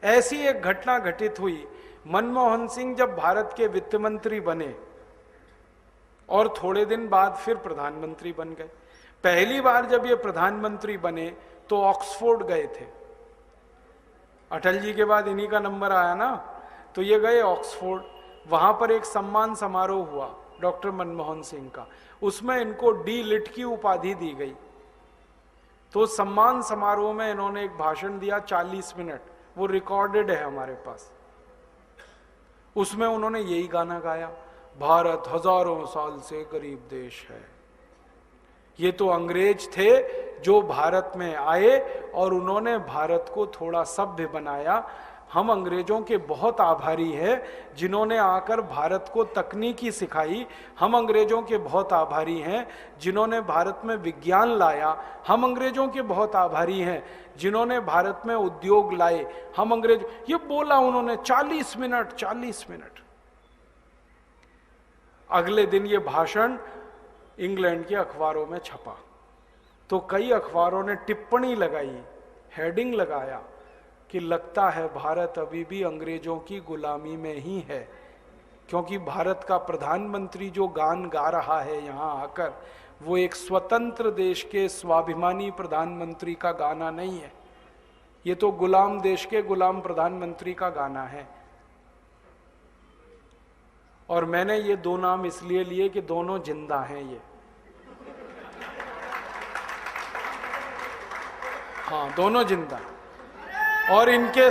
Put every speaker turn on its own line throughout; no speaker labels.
ऐसी एक घटना घटित हुई, मनमोहन सिंह जब भारत के वित्त मंत्री बने और थोड़े दिन बाद फिर प्रधानमंत्री बन गए। पहली बार जब ये प्रधानमंत्री बने तो ऑक्सफोर्ड गए थे, अटल जी के बाद इन्हीं का नंबर आया ना, तो ये गए ऑक्सफोर्ड। वहां पर एक सम्मान समारोह हुआ डॉक्टर मनमोहन सिंह का, उसमें इनको डी लिट की उपाधि दी गई। तो सम्मान समारोह में इन्होंने एक भाषण दिया 40 मिनट, वो रिकॉर्डेड है हमारे पास। उसमें उन्होंने यही गाना गाया, भारत हजारों साल से गरीब देश है। ये तो अंग्रेज थे जो भारत में आए और उन्होंने भारत को थोड़ा सभ्य बनाया। हम अंग्रेजों के बहुत आभारी हैं जिन्होंने आकर भारत को तकनीकी सिखाई। हम अंग्रेजों के बहुत आभारी हैं जिन्होंने भारत में विज्ञान लाया। हम अंग्रेजों के बहुत आभारी हैं जिन्होंने भारत में उद्योग लाए। हम अंग्रेज, ये बोला उन्होंने 40 मिनट, 40 मिनट। अगले दिन ये भाषण इंग्लैंड के अखबारों में छपा, तो कई अखबारों ने टिप्पणी लगाई, हेडिंग लगाया कि लगता है भारत अभी भी अंग्रेजों की गुलामी में ही है, क्योंकि भारत का प्रधानमंत्री जो गान गा रहा है यहाँ आकर, वो एक स्वतंत्र देश के स्वाभिमानी प्रधानमंत्री का गाना नहीं है, ये तो गुलाम देश के गुलाम प्रधानमंत्री का गाना है। और मैंने ये दो नाम इसलिए लिए कि दोनों जिंदा हैं ये, हाँ दोनों जिंदा। और इनके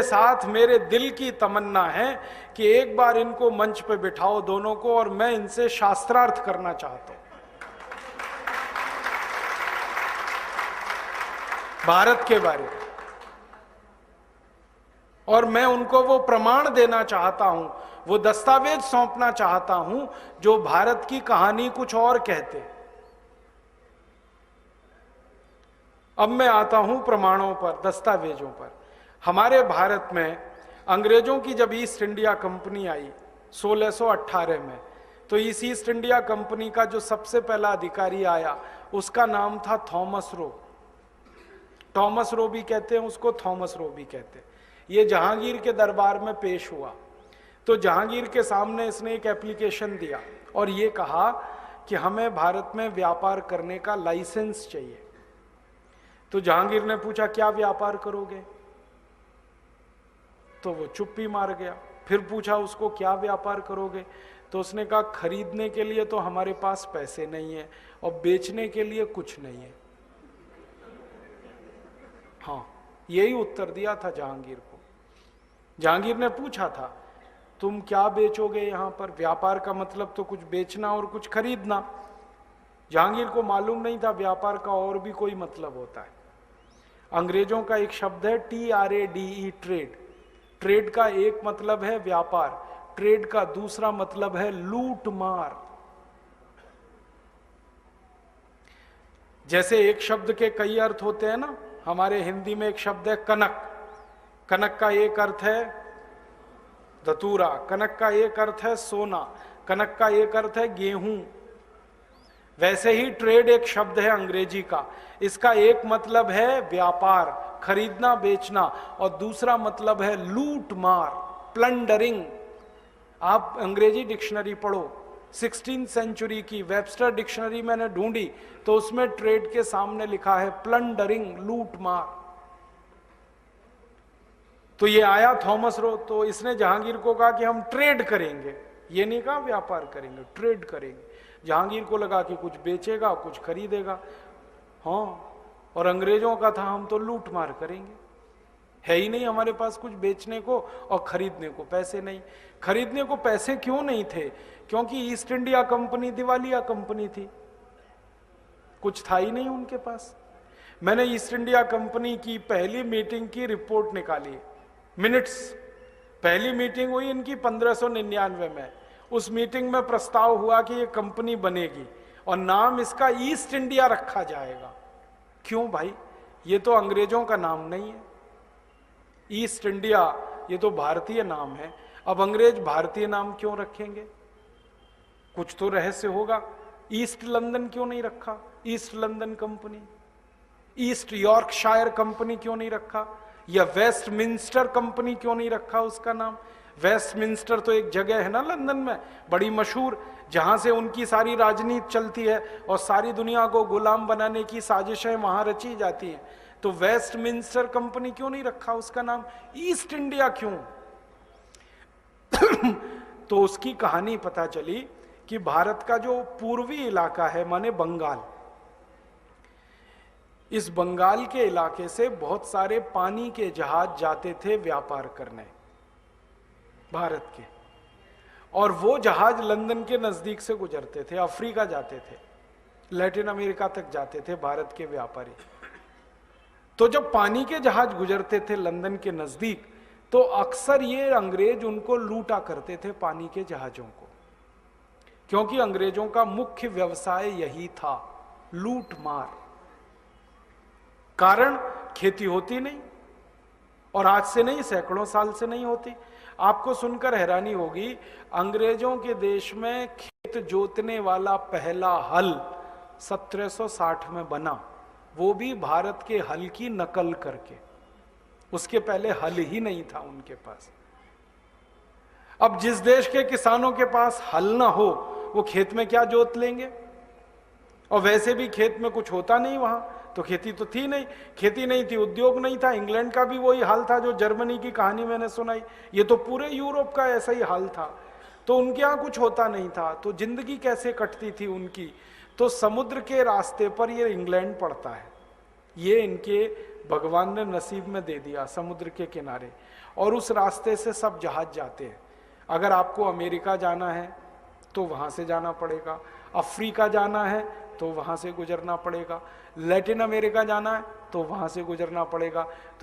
साथ मेरे दिल की तमन्ना है कि एक बार इनको मंच पे बिठाओ दोनों को, और मैं इनसे शास्त्रार्थ करना चाहता हूं भारत के बारे में, और मैं उनको वो प्रमाण देना चाहता हूं, वो दस्तावेज सौंपना चाहता हूं जो भारत की कहानी कुछ और कहते। अब मैं आता हूं प्रमाणों पर, दस्तावेजों पर। हमारे भारत में अंग्रेजों की जब ईस्ट इंडिया कंपनी आई 1618 में, तो इस ईस्ट इंडिया कंपनी का जो सबसे पहला अधिकारी आया उसका नाम था थॉमस रो। टॉमस रो भी कहते हैं उसको, थॉमस रो भी कहते हैं। ये जहांगीर के दरबार में पेश हुआ, तो जहांगीर के सामने इसने एक एप्लीकेशन दिया और ये कहा कि हमें भारत में व्यापार करने का लाइसेंस चाहिए। तो जहांगीर ने पूछा क्या व्यापार करोगे, तो वो चुप्पी मार गया। फिर पूछा उसको क्या व्यापार करोगे, तो उसने कहा खरीदने के लिए तो हमारे पास पैसे नहीं है और बेचने के लिए कुछ नहीं है। हाँ, यही उत्तर दिया था जहांगीर को। जहांगीर ने पूछा था तुम क्या बेचोगे यहां पर, व्यापार का मतलब तो कुछ बेचना और कुछ खरीदना। जहांगीर को मालूम नहीं था व्यापार का और भी कोई मतलब होता है। अंग्रेजों का एक शब्द है TRADE, ट्रेड। ट्रेड का एक मतलब है व्यापार, ट्रेड का दूसरा मतलब है लूट मार। जैसे एक शब्द के कई अर्थ होते हैं ना, हमारे हिंदी में एक शब्द है कनक। कनक का एक अर्थ है धतूरा, कनक का एक अर्थ है सोना, कनक का एक अर्थ है गेहूं। वैसे ही ट्रेड एक शब्द है अंग्रेजी का, इसका एक मतलब है व्यापार, खरीदना बेचना, और दूसरा मतलब है लूट मार, प्लंडरिंग। आप अंग्रेजी डिक्शनरी पढ़ो, 16वीं सेंचुरी की वेबस्टर डिक्शनरी मैंने ढूंढी तो उसमें ट्रेड के सामने लिखा है प्लंडरिंग, लूट मार। तो ये आया थॉमस रो, तो इसने जहांगीर को कहा कि हम ट्रेड करेंगे, ये नहीं कहा व्यापार करेंगे, ट्रेड करेंगे। जहांगीर को लगा कि कुछ बेचेगा कुछ खरीदेगा, हाँ, और अंग्रेजों का था हम तो लूट मार करेंगे, है ही नहीं हमारे पास कुछ बेचने को और खरीदने को पैसे नहीं। खरीदने को पैसे क्यों नहीं थे, क्योंकि ईस्ट इंडिया कंपनी दिवालिया कंपनी थी, कुछ था ही नहीं उनके पास। मैंने ईस्ट इंडिया कंपनी की पहली मीटिंग की रिपोर्ट निकाली, मिनट्स। पहली मीटिंग हुई इनकी 1599 में। उस मीटिंग में प्रस्ताव हुआ कि ये कंपनी बनेगी और नाम इसका ईस्ट इंडिया रखा जाएगा। क्यों भाई, ये तो अंग्रेजों का नाम नहीं है। ईस्ट इंडिया ये तो भारतीय नाम है, अब अंग्रेज भारतीय नाम क्यों रखेंगे, कुछ तो रहस्य होगा। ईस्ट लंदन क्यों नहीं रखा, east London company. East Yorkshire company क्यों नहीं रखा, या वेस्टमिंस्टर कंपनी क्यों नहीं रखा उसका नाम? वेस्टमिंस्टर तो एक जगह है ना लंदन में बड़ी मशहूर, जहां से उनकी सारी राजनीति चलती है और सारी दुनिया को गुलाम बनाने की साजिशें वहां रची जाती हैं। तो वेस्टमिंस्टर कंपनी क्यों नहीं रखा उसका नाम? ईस्ट इंडिया क्यों? तो उसकी कहानी पता चली कि भारत का जो पूर्वी इलाका है माने बंगाल, इस बंगाल के इलाके से बहुत सारे पानी के जहाज जाते थे व्यापार करने भारत के, और वो जहाज लंदन के नजदीक से गुजरते थे, अफ्रीका जाते थे, लैटिन अमेरिका तक जाते थे भारत के व्यापारी। तो जब पानी के जहाज गुजरते थे लंदन के नजदीक, तो अक्सर ये अंग्रेज उनको लूटा करते थे पानी के जहाजों को, क्योंकि अंग्रेजों का मुख्य व्यवसाय यही था, लूट मार। कारण खेती होती नहीं, और आज से नहीं सैकड़ों साल से नहीं होती। आपको सुनकर हैरानी होगी, अंग्रेजों के देश में खेत जोतने वाला पहला हल 1760 में बना, वो भी भारत के हल की नकल करके। उसके पहले हल ही नहीं था उनके पास। अब जिस देश के किसानों के पास हल ना हो, वो खेत में क्या जोत लेंगे? और वैसे भी खेत में कुछ होता नहीं वहां, तो खेती तो थी नहीं, खेती नहीं थी, उद्योग नहीं था। इंग्लैंड का भी वही हाल था जो जर्मनी की कहानी मैंने सुनाई, ये तो पूरे यूरोप का ऐसा ही हाल था। तो उनके यहाँ कुछ होता नहीं था, तो जिंदगी कैसे कटती थी उनकी? तो समुद्र के रास्ते पर ये इंग्लैंड पड़ता है, ये इनके भगवान ने नसीब में दे दिया, समुद्र के किनारे, और उस रास्ते से सब जहाज जाते हैं। अगर आपको अमेरिका जाना है तो वहां से जाना पड़ेगा, अफ्रीका जाना है तो वहां से गुजरना पड़ेगा, लैटिन अमेरिका जाना है तो वहां से गुजरना पड़ेगा। तो